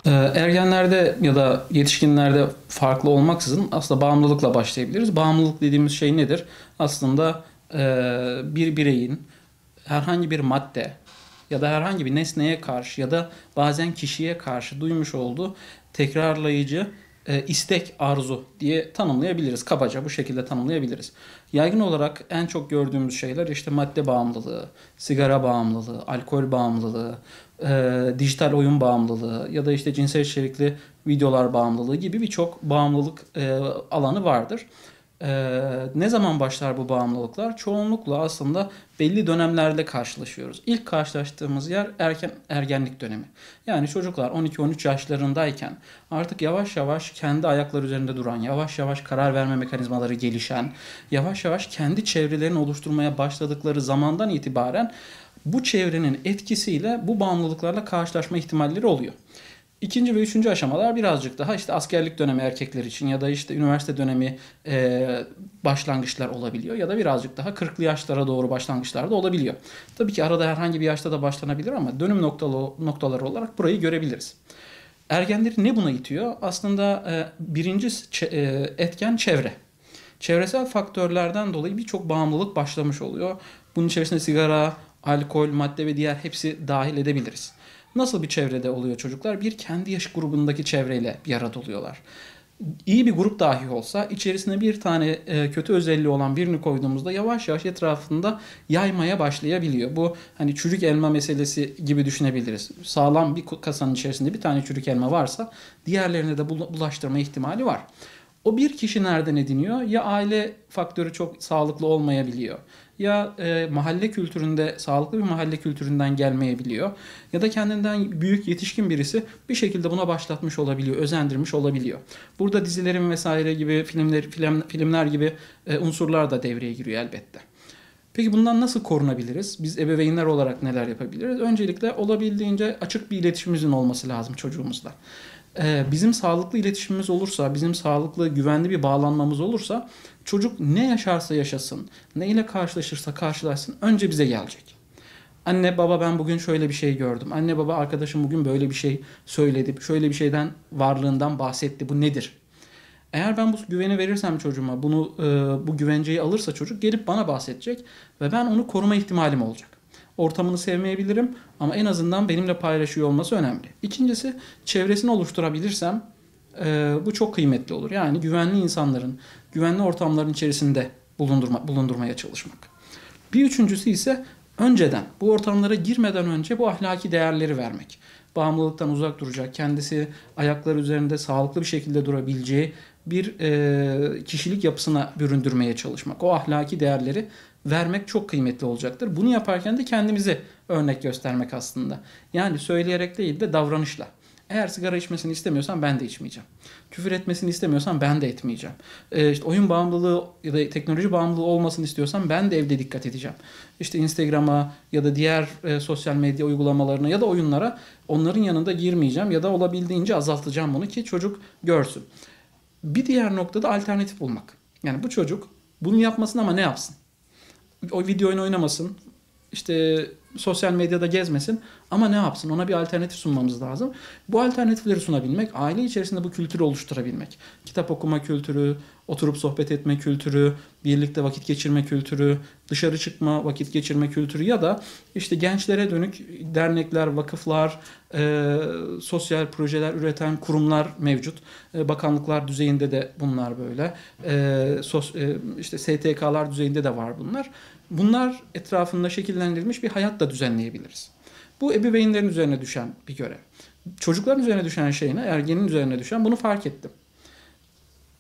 Ergenlerde ya da yetişkinlerde farklı olmaksızın aslında bağımlılıkla başlayabiliriz. Bağımlılık dediğimiz şey nedir? Aslında bir bireyin herhangi bir madde ya da herhangi bir nesneye karşı ya da bazen kişiye karşı duymuş olduğu tekrarlayıcı istek, arzu diye tanımlayabiliriz. Kabaca bu şekilde tanımlayabiliriz. Yaygın olarak en çok gördüğümüz şeyler işte madde bağımlılığı, sigara bağımlılığı, alkol bağımlılığı, dijital oyun bağımlılığı ya da işte cinsel içerikli videolar bağımlılığı gibi birçok bağımlılık alanı vardır. Ne zaman başlar bu bağımlılıklar? Çoğunlukla aslında belli dönemlerde karşılaşıyoruz. İlk karşılaştığımız yer erken ergenlik dönemi. Yani çocuklar 12-13 yaşlarındayken artık yavaş yavaş kendi ayakları üzerinde duran, yavaş yavaş karar verme mekanizmaları gelişen, yavaş yavaş kendi çevrelerini oluşturmaya başladıkları zamandan itibaren bu çevrenin etkisiyle bu bağımlılıklarla karşılaşma ihtimalleri oluyor. İkinci ve üçüncü aşamalar birazcık daha işte askerlik dönemi erkekler için ya da işte üniversite dönemi başlangıçlar olabiliyor ya da birazcık daha 40'lı yaşlara doğru başlangıçlar da olabiliyor. Tabii ki arada herhangi bir yaşta da başlanabilir ama dönüm noktaları olarak burayı görebiliriz. Ergenleri ne buna itiyor? Aslında birinci etken çevre. Çevresel faktörlerden dolayı birçok bağımlılık başlamış oluyor. Bunun içerisinde sigara, alkol, madde ve diğer hepsi dahil edebiliriz. Nasıl bir çevrede oluyor çocuklar? Bir kendi yaş grubundaki çevreyle bir arada oluyorlar. İyi bir grup dahi olsa içerisine bir tane kötü özelliği olan birini koyduğumuzda yavaş yavaş etrafında yaymaya başlayabiliyor. Bu hani çürük elma meselesi gibi düşünebiliriz. Sağlam bir kasanın içerisinde bir tane çürük elma varsa diğerlerine de bulaştırma ihtimali var. O bir kişi nereden ediniyor? Ya aile faktörü çok sağlıklı olmayabiliyor. Ya mahalle kültüründe, sağlıklı bir mahalle kültüründen gelmeyebiliyor. Ya da kendinden büyük yetişkin birisi bir şekilde buna başlatmış olabiliyor, özendirmiş olabiliyor. Burada dizilerin vesaire gibi filmler gibi unsurlar da devreye giriyor elbette. Peki bundan nasıl korunabiliriz? Biz ebeveynler olarak neler yapabiliriz? Öncelikle olabildiğince açık bir iletişimimizin olması lazım çocuğumuzla. Bizim sağlıklı iletişimimiz olursa, bizim sağlıklı, güvenli bir bağlanmamız olursa çocuk ne yaşarsa yaşasın, ne ile karşılaşırsa karşılaşsın önce bize gelecek. Anne baba ben bugün şöyle bir şey gördüm. Anne baba arkadaşım bugün böyle bir şey söyledi. Şöyle bir şeyden varlığından bahsetti. Bu nedir? Eğer ben bu güveni verirsem çocuğuma, bu güvenceyi alırsa çocuk gelip bana bahsedecek ve ben onu koruma ihtimalim olacak. Ortamını sevmeyebilirim ama en azından benimle paylaşıyor olması önemli. İkincisi çevresini oluşturabilirsem bu çok kıymetli olur. Yani güvenli insanların, güvenli ortamların içerisinde bulundurmaya çalışmak. Bir üçüncüsü ise önceden, bu ortamlara girmeden önce bu ahlaki değerleri vermek. Bağımlılıktan uzak duracak, kendisi ayakları üzerinde sağlıklı bir şekilde durabileceği bir kişilik yapısına büründürmeye çalışmak. O ahlaki değerleri vermek çok kıymetli olacaktır. Bunu yaparken de kendimize örnek göstermek aslında. Yani söyleyerek değil de davranışla. Eğer sigara içmesini istemiyorsan ben de içmeyeceğim. Küfür etmesini istemiyorsan ben de etmeyeceğim. İşte oyun bağımlılığı ya da teknoloji bağımlılığı olmasını istiyorsan ben de evde dikkat edeceğim. İşte Instagram'a ya da diğer sosyal medya uygulamalarına ya da oyunlara onların yanında girmeyeceğim ya da olabildiğince azaltacağım bunu ki çocuk görsün. Bir diğer noktada alternatif bulmak. Yani bu çocuk bunu yapmasın ama ne yapsın? O video oyunu oynamasın. İşte sosyal medyada gezmesin ama ne yapsın? Ona bir alternatif sunmamız lazım. Bu alternatifleri sunabilmek, aile içerisinde bu kültürü oluşturabilmek. Kitap okuma kültürü, oturup sohbet etme kültürü, birlikte vakit geçirme kültürü, dışarı çıkma, vakit geçirme kültürü ya da işte gençlere dönük dernekler, vakıflar, sosyal projeler üreten kurumlar mevcut. Bakanlıklar düzeyinde de bunlar böyle. İşte STK'lar düzeyinde de var bunlar. Bunlar etrafında şekillendirilmiş bir hayat da düzenleyebiliriz. Bu ebeveynlerin üzerine düşen bir görev. Çocukların üzerine düşen şey ne? Ergenin üzerine düşen bunu fark ettim.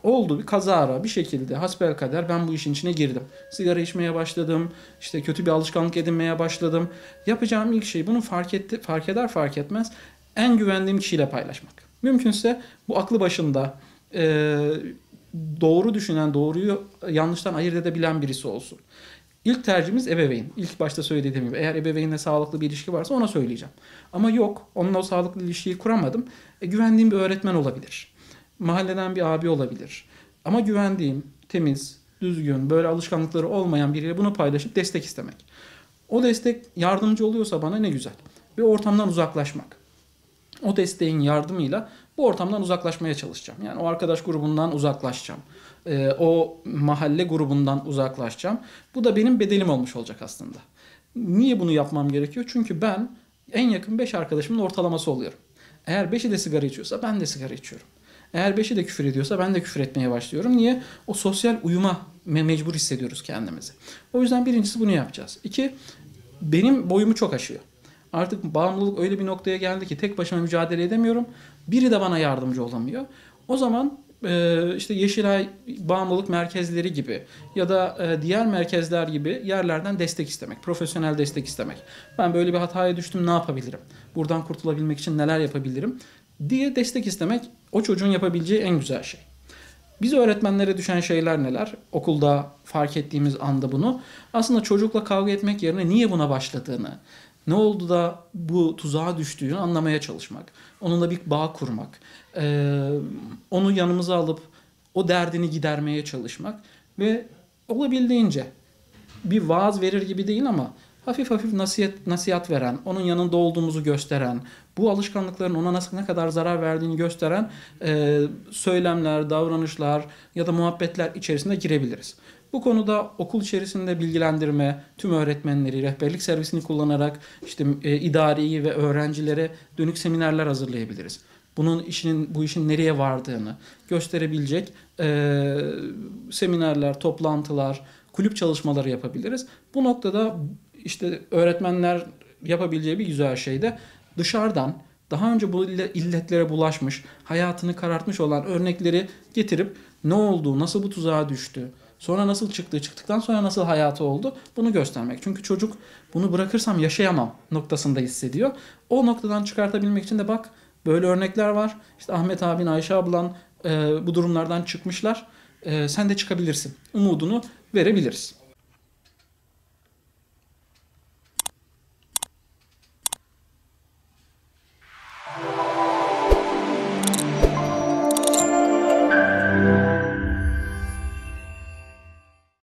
Oldu bir kazara bir şekilde hasbelkader ben bu işin içine girdim. Sigara içmeye başladım. İşte kötü bir alışkanlık edinmeye başladım. Yapacağım ilk şey bunu fark eder fark etmez en güvendiğim kişiyle paylaşmak. Mümkünse bu aklı başında doğru düşünen, doğruyu yanlıştan ayırt edebilen birisi olsun. İlk tercihimiz ebeveyn. İlk başta söylediğim gibi eğer ebeveynle sağlıklı bir ilişki varsa ona söyleyeceğim. Ama yok onunla o sağlıklı ilişkiyi kuramadım. Güvendiğim bir öğretmen olabilir. Mahalleden bir abi olabilir. Ama güvendiğim, temiz, düzgün, böyle alışkanlıkları olmayan biriyle bunu paylaşıp destek istemek. O destek yardımcı oluyorsa bana ne güzel. Ve ortamdan uzaklaşmak. O desteğin yardımıyla bu ortamdan uzaklaşmaya çalışacağım. Yani o arkadaş grubundan uzaklaşacağım. O mahalle grubundan uzaklaşacağım. Bu da benim bedelim olmuş olacak aslında. Niye bunu yapmam gerekiyor? Çünkü ben en yakın 5 arkadaşımın ortalaması oluyorum. Eğer beşi de sigara içiyorsa ben de sigara içiyorum. Eğer beşi de küfür ediyorsa ben de küfür etmeye başlıyorum. Niye? O sosyal uyuma mecbur hissediyoruz kendimizi. O yüzden birincisi bunu yapacağız. İki, benim boyumu çok aşıyor. Artık bağımlılık öyle bir noktaya geldi ki tek başıma mücadele edemiyorum. Biri de bana yardımcı olamıyor. O zaman işte Yeşilay bağımlılık merkezleri gibi ya da diğer merkezler gibi yerlerden destek istemek, profesyonel destek istemek. Ben böyle bir hataya düştüm, ne yapabilirim? Buradan kurtulabilmek için neler yapabilirim diye destek istemek o çocuğun yapabileceği en güzel şey. Biz öğretmenlere düşen şeyler neler? Okulda fark ettiğimiz anda bunu. Aslında çocukla kavga etmek yerine niye buna başladığını, ne oldu da bu tuzağa düştüğünü anlamaya çalışmak. Onunla bir bağ kurmak. Onu yanımıza alıp o derdini gidermeye çalışmak. Ve olabildiğince bir vaaz verir gibi değil ama hafif hafif nasihat veren, onun yanında olduğumuzu gösteren, bu alışkanlıkların ona nasıl ne kadar zarar verdiğini gösteren söylemler, davranışlar ya da muhabbetler içerisinde girebiliriz. Bu konuda okul içerisinde bilgilendirme, tüm öğretmenleri, rehberlik servisini kullanarak işte idariyi ve öğrencilere dönük seminerler hazırlayabiliriz. Bu işin nereye vardığını gösterebilecek seminerler, toplantılar, kulüp çalışmaları yapabiliriz. Bu noktada işte öğretmenler yapabileceği bir güzel şey de dışarıdan daha önce bu illetlere bulaşmış, hayatını karartmış olan örnekleri getirip ne oldu, nasıl bu tuzağa düştü, sonra nasıl çıktı, çıktıktan sonra nasıl hayatı oldu bunu göstermek. Çünkü çocuk bunu bırakırsam yaşayamam noktasında hissediyor. O noktadan çıkartabilmek için de bak böyle örnekler var. İşte Ahmet abin, Ayşe ablan bu durumlardan çıkmışlar. Sen de çıkabilirsin. Umudunu verebiliriz.